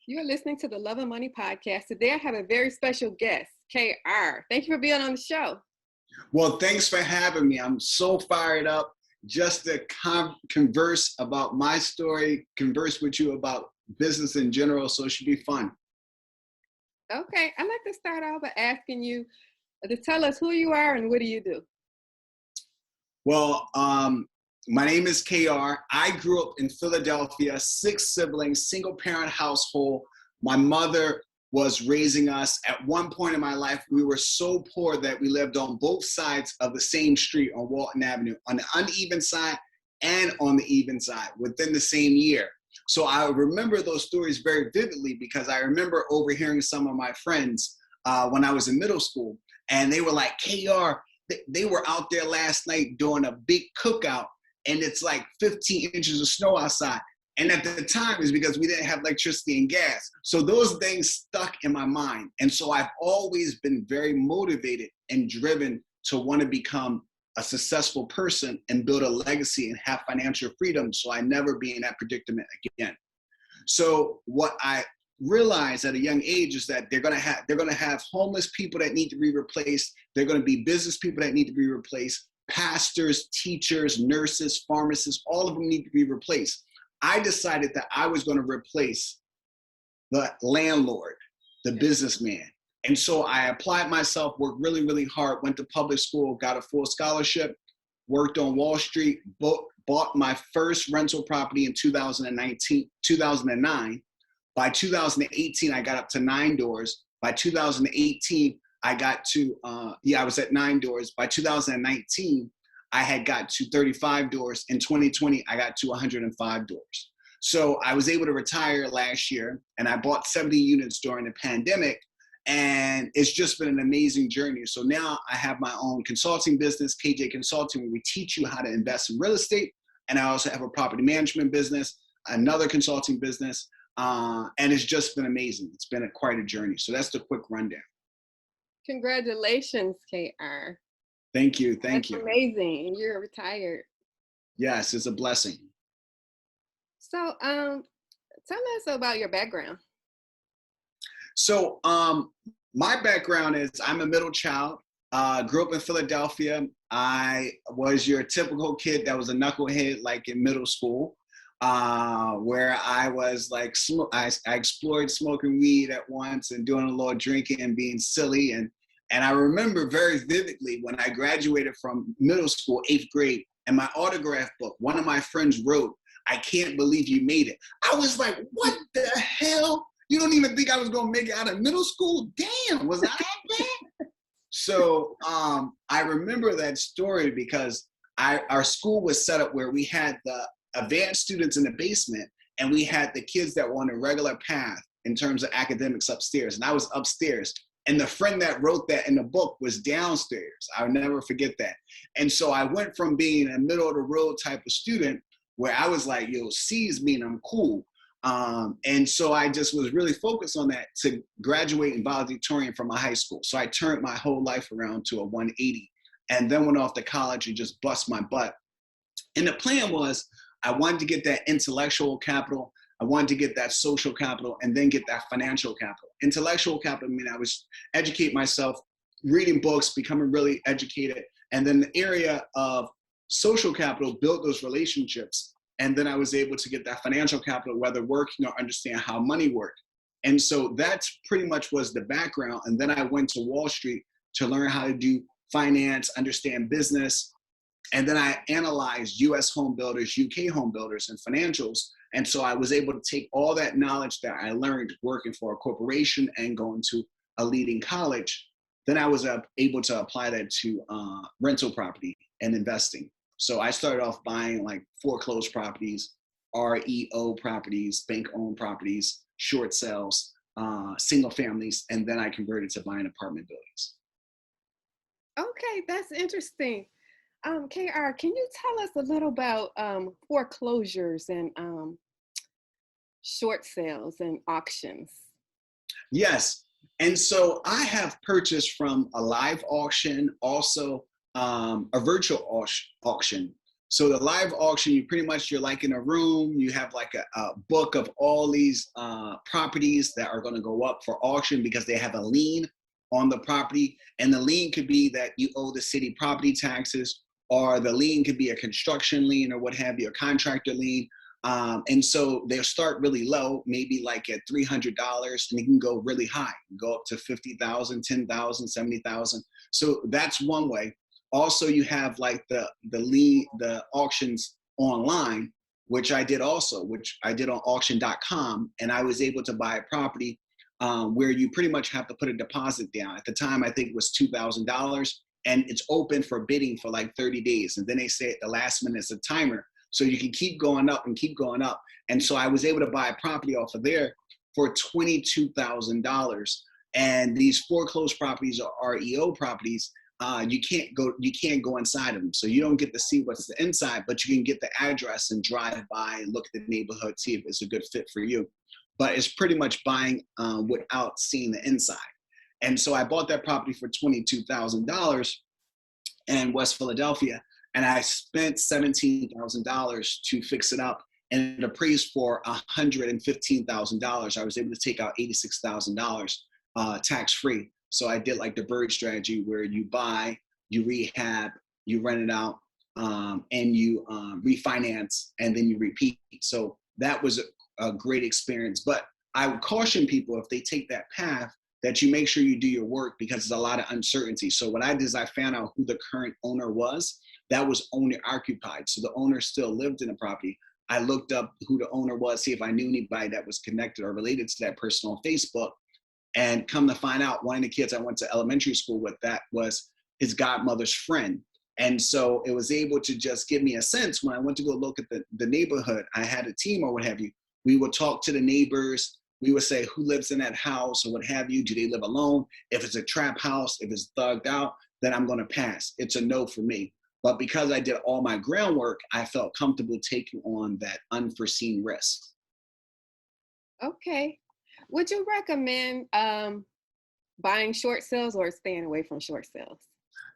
You are listening to the Love and Money podcast. Today I have a very special guest, KayR. Thank you for being on the show. Well, thanks for having me. I'm so fired up just to converse about my story, converse with you about business in general, so it should be fun. Okay, I'd like to start off by asking you to tell us who you are and what do you do? Well, my name is KayR. I grew up in Philadelphia, 6 siblings, single parent household. My mother was raising us. At one point in my life, we were so poor that we lived on both sides of the same street on Walton Avenue, on the uneven side and on the even side within the same year. So I remember those stories very vividly because I remember overhearing some of my friends when I was in middle school, and they were like, KayR, they were out there last night doing a big cookout, and it's like 15 inches of snow outside. And at the time, it's because we didn't have electricity and gas. So those things stuck in my mind. And so I've always been very motivated and driven to want to become a successful person and build a legacy and have financial freedom so I never be in that predicament again. So what I realized at a young age is that they're gonna have homeless people that need to be replaced. They're gonna be business people that need to be replaced. Pastors, teachers, nurses, pharmacists, all of them need to be replaced. I decided that I was going to replace the landlord, the businessman. And so I applied myself, worked really, really hard, went to public school, got a full scholarship, worked on Wall Street, bought my first rental property in 2009. By 2018, I got up to 9 doors. By 2018, I got to, I was at 9 doors. By 2019, I had got to 35 doors. In 2020, I got to 105 doors. So I was able to retire last year, and I bought 70 units during the pandemic, and it's just been an amazing journey. So now I have my own consulting business, KJ Consulting, where we teach you how to invest in real estate. And I also have a property management business, another consulting business, and it's just been amazing. It's been quite a journey. So that's the quick rundown. Congratulations, KayR. Thank you. That's amazing. And you're retired. Yes, it's a blessing. So tell us about your background. So my background is I'm a middle child, grew up in Philadelphia. I was your typical kid that was a knucklehead like in middle school, where I was like, I explored smoking weed at once and doing a little drinking and being silly. And I remember very vividly when I graduated from middle school, 8th grade, and my autograph book, one of my friends wrote, "I can't believe you made it." I was like, what the hell? You don't even think I was gonna make it out of middle school? Damn, was I that? So I remember that story because our school was set up where we had the advanced students in the basement and we had the kids that were on a regular path in terms of academics upstairs, and I was upstairs. And the friend that wrote that in the book was downstairs. I'll never forget that. And so I went from being a middle of the road type of student where I was like, yo, C's mean I'm cool. And so I just was really focused on that to graduate in valedictorian from my high school. So I turned my whole life around to a 180 and then went off to college and just bust my butt. And the plan was I wanted to get that intellectual capital. I wanted to get that social capital and then get that financial capital. Intellectual capital, I mean, I was educate myself, reading books, becoming really educated. And then the area of social capital, build those relationships. And then I was able to get that financial capital, whether working or understand how money worked. And so that's pretty much was the background. And then I went to Wall Street to learn how to do finance, understand business. And then I analyzed US home builders, UK home builders, and financials. And so I was able to take all that knowledge that I learned working for a corporation and going to a leading college. Then I was able to apply that to rental property and investing. So I started off buying like foreclosed properties, REO properties, bank-owned properties, short sales, single families, and then I converted to buying apartment buildings. Okay, that's interesting. KayR, can you tell us a little about foreclosures and short sales and auctions? Yes. And so I have purchased from a live auction, also a virtual auction. So the live auction, you're like in a room, you have like a book of all these properties that are going to go up for auction because they have a lien on the property. And the lien could be that you owe the city property taxes, or the lien could be a construction lien or what have you, a contractor lien. And so they'll start really low, maybe like at $300, and it can go really high, go up to 50,000, 10,000, 70,000. So that's one way. Also, you have like the auctions online, which I did also, which I did on auction.com, and I was able to buy a property where you pretty much have to put a deposit down. At the time, I think it was $2,000, and it's open for bidding for like 30 days. And then they say at the last minute it's a timer, so you can keep going up and keep going up. And so I was able to buy a property off of there for $22,000. And these foreclosed properties are REO properties. You can't go inside of them, so you don't get to see what's the inside, but you can get the address and drive by and look at the neighborhood, see if it's a good fit for you. But it's pretty much buying without seeing the inside. And so I bought that property for $22,000 in West Philadelphia, and I spent $17,000 to fix it up, and it appraised for $115,000. I was able to take out $86,000 tax-free. So I did like the bird strategy, where you buy, you rehab, you rent it out, and you refinance, and then you repeat. So that was a great experience. But I would caution people, if they take that path, that you make sure you do your work, because there's a lot of uncertainty. So what I did is I found out who the current owner was. That was owner occupied. So the owner still lived in the property. I looked up who the owner was, see if I knew anybody that was connected or related to that person on Facebook. And come to find out, one of the kids I went to elementary school with, that was his godmother's friend. And so it was able to just give me a sense. When I went to go look at the neighborhood, I had a team or what have you. We would talk to the neighbors. We would say, who lives in that house or what have you? Do they live alone? If it's a trap house, if it's thugged out, then I'm going to pass. It's a no for me. But because I did all my groundwork, I felt comfortable taking on that unforeseen risk. Okay. Would you recommend buying short sales or staying away from short sales?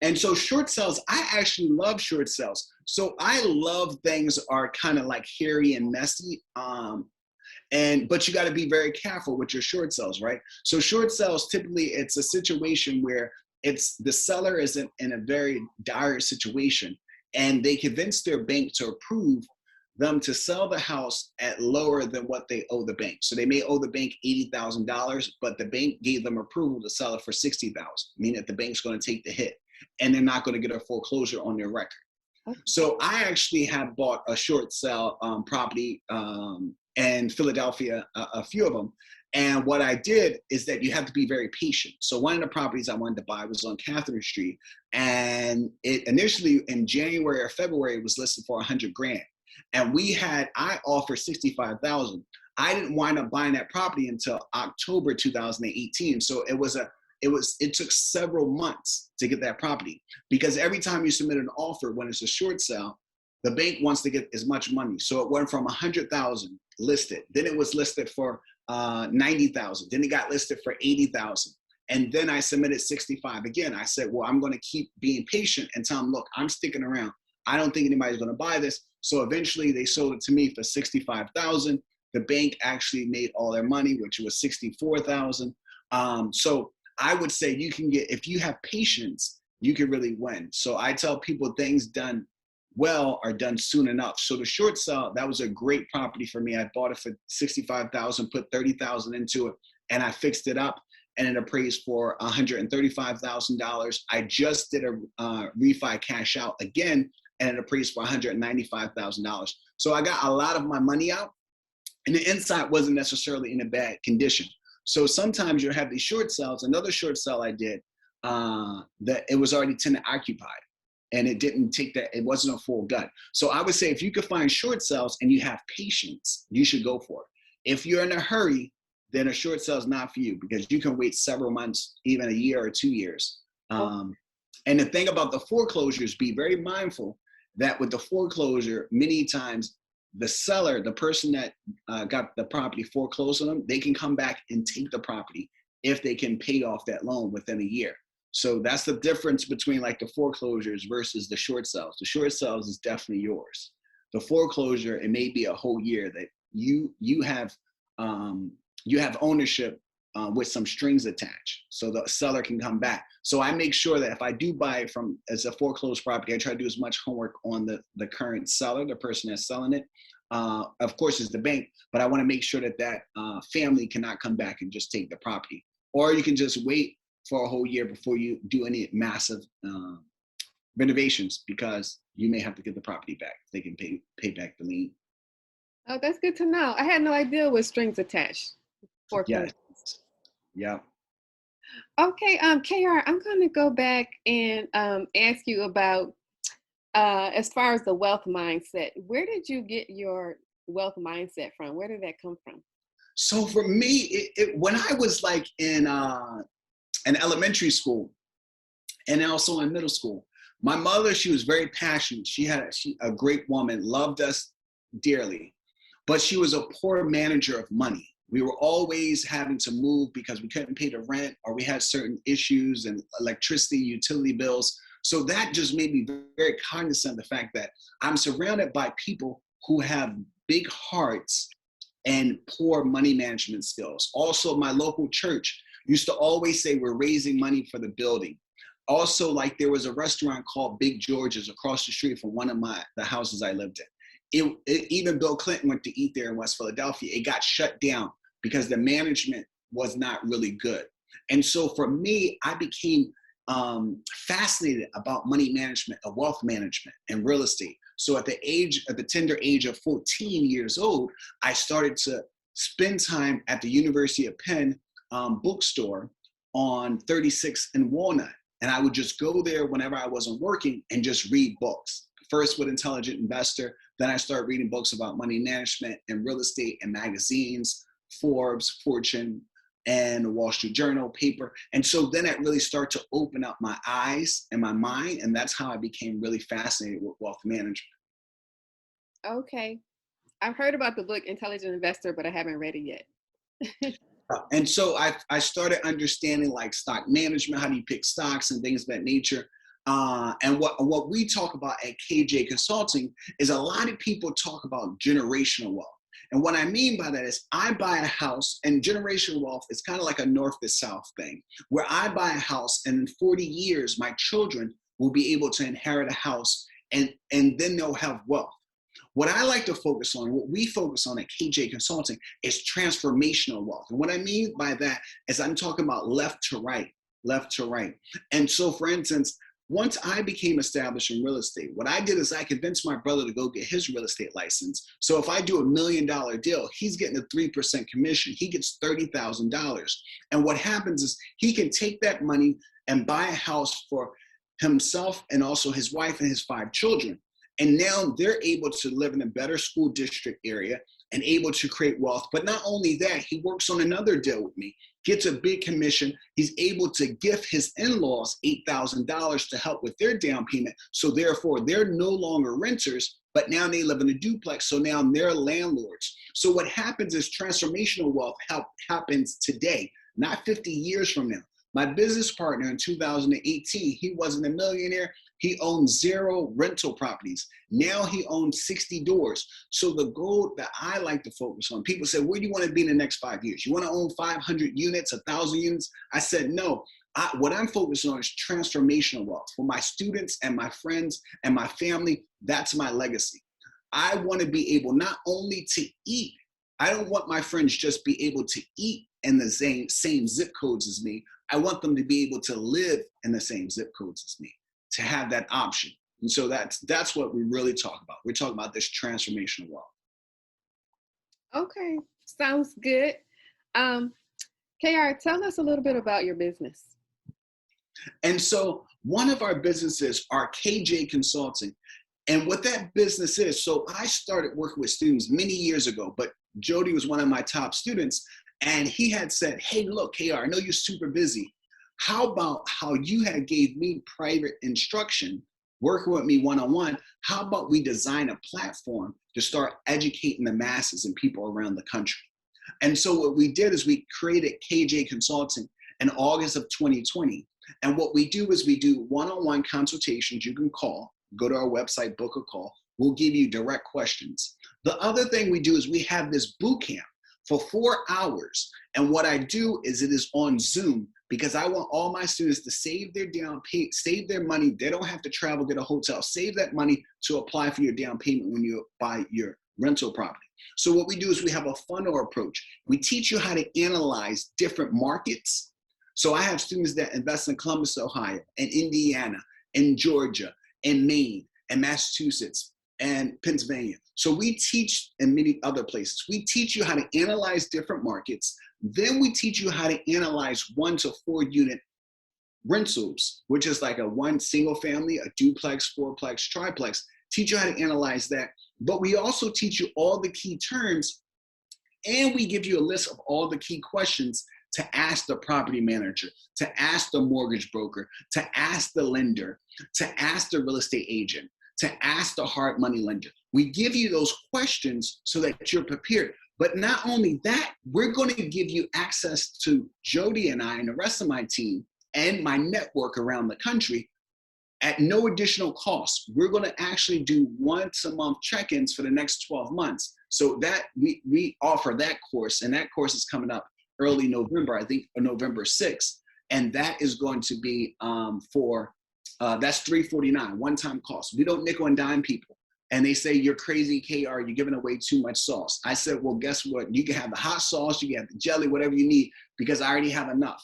And so short sales, I actually love short sales. So I love things are kind of like hairy and messy. But you got to be very careful with your short sales, right? So short sales, typically it's a situation where it's the seller is in a very dire situation, and they convince their bank to approve them to sell the house at lower than what they owe the bank. So they may owe the bank $80,000, but the bank gave them approval to sell it for $60,000, meaning that the bank's going to take the hit, and they're not going to get a foreclosure on their record. Okay. So I actually have bought a short sale property in Philadelphia, a few of them. And what I did is that you have to be very patient. So one of the properties I wanted to buy was on Catherine Street. And it initially in January or February, it was listed for 100 grand. And I offered 65,000. I didn't wind up buying that property until October 2018. So it took several months to get that property, because every time you submit an offer, when it's a short sale, the bank wants to get as much money. So it went from 100,000 listed, then it was listed for 90,000, then it got listed for 80,000. And then I submitted 65 again. I said, well, I'm going to keep being patient and tell them, look, I'm sticking around. I don't think anybody's going to buy this. So eventually they sold it to me for 65,000. The bank actually made all their money, which was 64,000. So I would say if you have patience, you can really win. So I tell people things done well are done soon enough. So the short sale, that was a great property for me. I bought it for 65,000, put 30,000 into it, and I fixed it up, and it appraised for $135,000. I just did a refi cash out again, and it appraised for $195,000. So I got a lot of my money out, and the inside wasn't necessarily in a bad condition. So sometimes you have these short sales. Another short sale I did, that it was already tenant occupied, and it didn't take that, it wasn't a full gut. So I would say if you could find short sales and you have patience, you should go for it. If you're in a hurry, then a short sale is not for you, because you can wait several months, even a year or 2 years. And the thing about the foreclosures, be very mindful that with the foreclosure, many times the seller, the person that got the property foreclosed on them, they can come back and take the property if they can pay off that loan within a year. So that's the difference between like the foreclosures versus the short sales. The short sales is definitely yours. The foreclosure, it may be a whole year that um, you have ownership with some strings attached, so the seller can come back. So I make sure that if I do buy it from as a foreclosed property, I try to do as much homework on the current seller, the person that's selling it. Of course, it's the bank, but I want to make sure that family cannot come back and just take the property, or you can just wait for a whole year before you do any massive renovations, because you may have to get the property back. They can pay back the lien. Oh, that's good to know. I had no idea with strings attached. Yes. Foreclosure. Yeah. Okay, KR, I'm going to go back and ask you about as far as the wealth mindset. Where did you get your wealth mindset from? Where did that come from? So for me, when I was like in elementary school and also in middle school, my mother, she was very passionate. She a great woman, loved us dearly, but she was a poor manager of money. We were always having to move because we couldn't pay the rent, or we had certain issues and electricity, utility bills. So that just made me very cognizant of the fact that I'm surrounded by people who have big hearts and poor money management skills. Also, my local church used to always say, we're raising money for the building. Also, like there was a restaurant called Big George's across the street from one of the houses I lived in. Even Bill Clinton went to eat there in West Philadelphia. It got shut down because the management was not really good. And so for me, I became fascinated about money management, wealth management, and real estate. So at the tender age of 14 years old, I started to spend time at the University of Penn bookstore on 36th and Walnut. And I would just go there whenever I wasn't working and just read books. First with Intelligent Investor, then I started reading books about money management and real estate and magazines, Forbes, Fortune, and the Wall Street Journal paper. And so then it really started to open up my eyes and my mind. And that's how I became really fascinated with wealth management. Okay. I've heard about the book Intelligent Investor, but I haven't read it yet. And so I started understanding like stock management, how do you pick stocks and things of that nature. And what we talk about at KJ Consulting is a lot of people talk about generational wealth. And what I mean by that is I buy a house, and generational wealth is kind of like a north to south thing, where I buy a house and in 40 years, my children will be able to inherit a house, and then they'll have wealth. What I like to focus on, what we focus on at KJ Consulting, is transformational wealth. And what I mean by that is I'm talking about left to right, left to right. And so for instance, once I became established in real estate, what I did is I convinced my brother to go get his real estate license. So if I do $1 million deal, he's getting a 3% commission. He gets $30,000. And what happens is he can take that money and buy a house for himself and also his wife and his 5 children. And now they're able to live in a better school district area and able to create wealth. But not only that, he works on another deal with me, gets a big commission. He's able to gift his in-laws $8,000 to help with their down payment. So therefore, they're no longer renters, but now they live in a duplex. So now they're landlords. So what happens is transformational wealth happens today, not 50 years from now. My business partner in 2018, he wasn't a millionaire. He owned 0 rental properties. Now he owns 60 doors. So the goal that I like to focus on, people say, where do you want to be in the next 5 years? You want to own 500 units, 1,000 units? I said, no. What I'm focused on is transformational wealth. For my students and my friends and my family, that's my legacy. I want to be able not only to eat, I don't want my friends just be able to eat in the same zip codes as me. I want them to be able to live in the same zip codes as me, to have that option. And so that's what we really talk about. We're talking about this transformational wealth. Okay, sounds good. KR, tell us a little bit about your business. And so one of our businesses are KJ Consulting. And what that business is, so I started working with students many years ago, but Jody was one of my top students. And he had said, hey, look, KR, I know you're super busy. How about how you had gave me private instruction, working with me one-on-one? How about we design a platform to start educating the masses and people around the country? And so what we did is we created KJ Consulting in August of 2020. And what we do is we do one-on-one consultations. You can call, go to our website, book a call. We'll give you direct questions. The other thing we do is we have this boot camp for 4 hours. And what I do is it is on Zoom because I want all my students to save their save their money. They don't have to travel, get a hotel, save that money to apply for your down payment when you buy your rental property. So what we do is we have a funnel approach. We teach you how to analyze different markets. So I have students that invest in Columbus, Ohio, and Indiana, and Georgia, and Maine, and Massachusetts, and Pennsylvania. So we teach in many other places. We teach you how to analyze different markets. Then we teach you how to analyze 1 to 4 unit rentals, which is like a 1 single family, a duplex, fourplex, triplex. Teach you how to analyze that. But we also teach you all the key terms, and we give you a list of all the key questions to ask the property manager, to ask the mortgage broker, to ask the lender, to ask the real estate agent, to ask the hard money lender. We give you those questions so that you're prepared. But not only that, we're going to give you access to Jody and I and the rest of my team and my network around the country at no additional cost. We're going to actually do once a month check-ins for the next 12 months. So that we offer that course, and that course is coming up early November, I think November 6th. And that is going to be that's $349, one-time cost. We don't nickel and dime people. And they say, you're crazy, KayR, you're giving away too much sauce. I said, well, guess what? You can have the hot sauce, you can have the jelly, whatever you need, because I already have enough.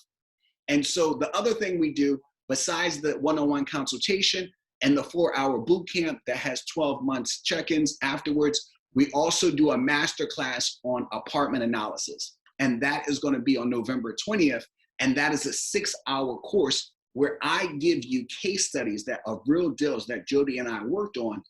And so the other thing we do, besides the one-on-one consultation and the 4-hour boot camp that has 12 months check-ins afterwards, we also do a masterclass on apartment analysis. And that is going to be on November 20th. And that is a 6-hour course where I give you case studies that are real deals that Jody and I worked on.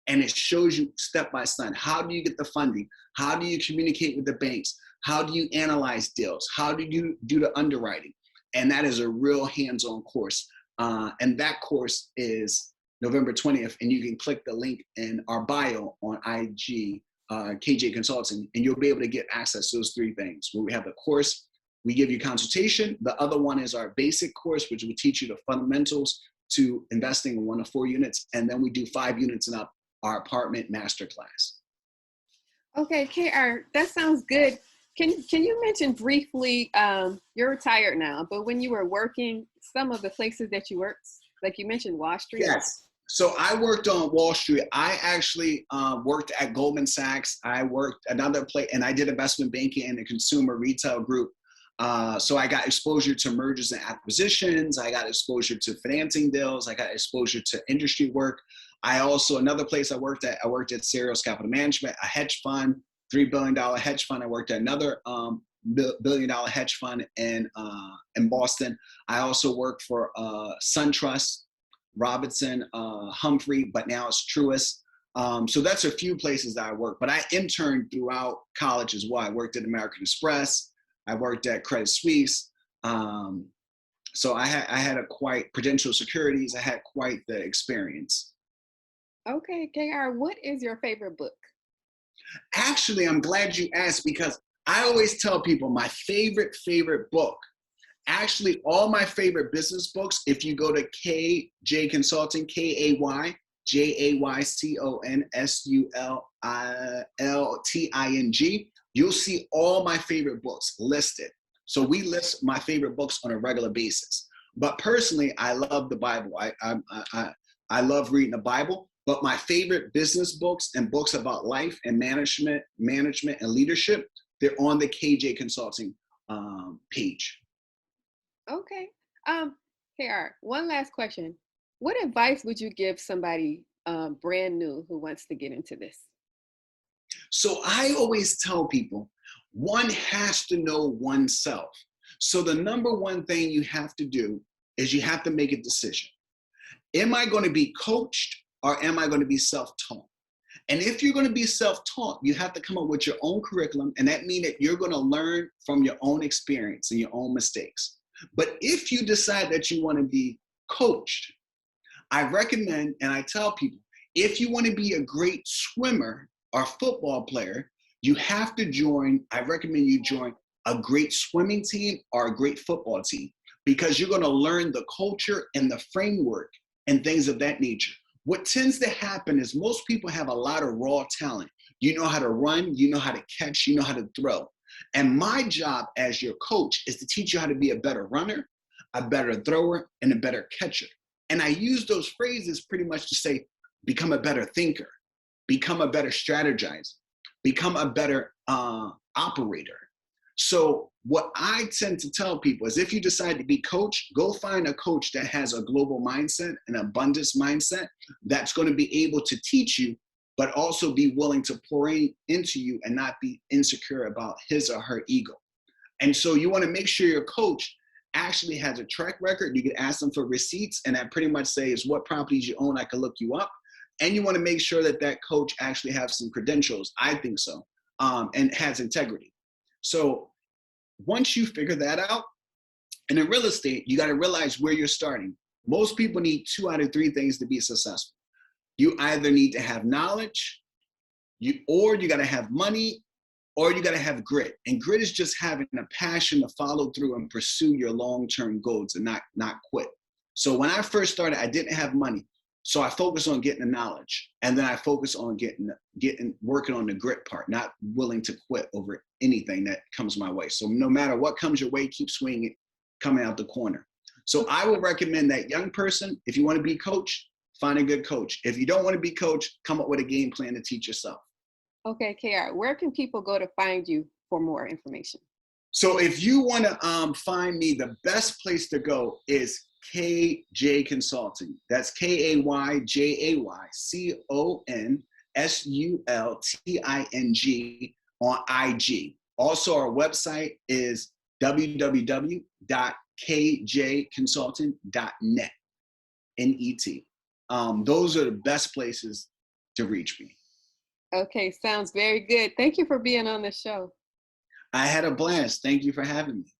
And it shows you step by step. How do you get the funding? How do you communicate with the banks? How do you analyze deals? How do you do the underwriting? And that is a real hands-on course. And that course is November 20th. And you can click the link in our bio on IG, KJ Consulting, and you'll be able to get access to those 3 things. Where we have the course, we give you consultation. The other one is our basic course, which will teach you the fundamentals to investing in 1 to 4 units. And then we do 5 units and up, our apartment masterclass. Okay, KayR, that sounds good. Can you mention briefly, you're retired now, but when you were working, some of the places that you worked, like you mentioned Wall Street? Yes. So I worked on Wall Street. I actually worked at Goldman Sachs. I worked another place, and I did investment banking in the consumer retail group. So I got exposure to mergers and acquisitions. I got exposure to financing deals. I got exposure to industry work. I also, another place I worked at Cereals Capital Management, a hedge fund, $3 billion hedge fund. I worked at another $1 billion hedge fund in Boston. I also worked for SunTrust, Robinson, Humphrey, but now it's Truist. So that's a few places that I worked, but I interned throughout college as well. I worked at American Express. I worked at Credit Suisse. So I had a quite Prudential Securities. I had quite the experience. Okay, KayR, what is your favorite book? Actually, I'm glad you asked because I always tell people my favorite book. Actually, all my favorite business books, if you go to KJ Consulting, KayJayConsulting, you'll see all my favorite books listed. So we list my favorite books on a regular basis. But personally, I love the Bible. I love reading the Bible. But my favorite business books and books about life and management and leadership, they're on the KJ Consulting page. Okay. KayR, one last question. What advice would you give somebody brand new who wants to get into this? So I always tell people, one has to know oneself. So the number one thing you have to do is you have to make a decision. Am I going to be coached or am I going to be self-taught? And if you're going to be self-taught, you have to come up with your own curriculum. And that means that you're going to learn from your own experience and your own mistakes. But if you decide that you want to be coached, I recommend, and I tell people, if you want to be a great swimmer or football player, you have to join, I recommend you join a great swimming team or a great football team. because you're going to learn the culture and the framework and things of that nature. What tends to happen is most people have a lot of raw talent. You know how to run, you know how to catch, you know how to throw. And my job as your coach is to teach you how to be a better runner, a better thrower, and a better catcher. And I use those phrases pretty much to say, become a better thinker, become a better strategizer, become a better operator. So what I tend to tell people is if you decide to be coach, go find a coach that has a global mindset, an abundance mindset, that's going to be able to teach you, but also be willing to pour into you and not be insecure about his or her ego. And so you want to make sure your coach actually has a track record. You can ask them for receipts, and that pretty much says what properties you own. I can look you up. And you want to make sure that that coach actually has some credentials. I think so, and has integrity. So once you figure that out, and in real estate, you got to realize where you're starting. Most people need 2 out of 3 things to be successful. You either need to have knowledge, or you got to have money, or you got to have grit. And grit is just having a passion to follow through and pursue your long-term goals and not quit. So when I first started, I didn't have money. So I focused on getting the knowledge, and then I focused on working on the grit part, not willing to quit over anything that comes my way. So no matter what comes your way, keep swinging, coming out the corner. So I would recommend that young person, if you want to be coach, find a good coach. If you don't want to be coach, come up with a game plan to teach yourself. Okay, KayR, where can people go to find you for more information? So if you want to find me, the best place to go is KJ Consulting. That's KayJayconsulting on IG. Also, our website is www.kayjayconsulting.net. Net. Those are the best places to reach me. Okay, sounds very good. Thank you for being on the show. I had a blast. Thank you for having me.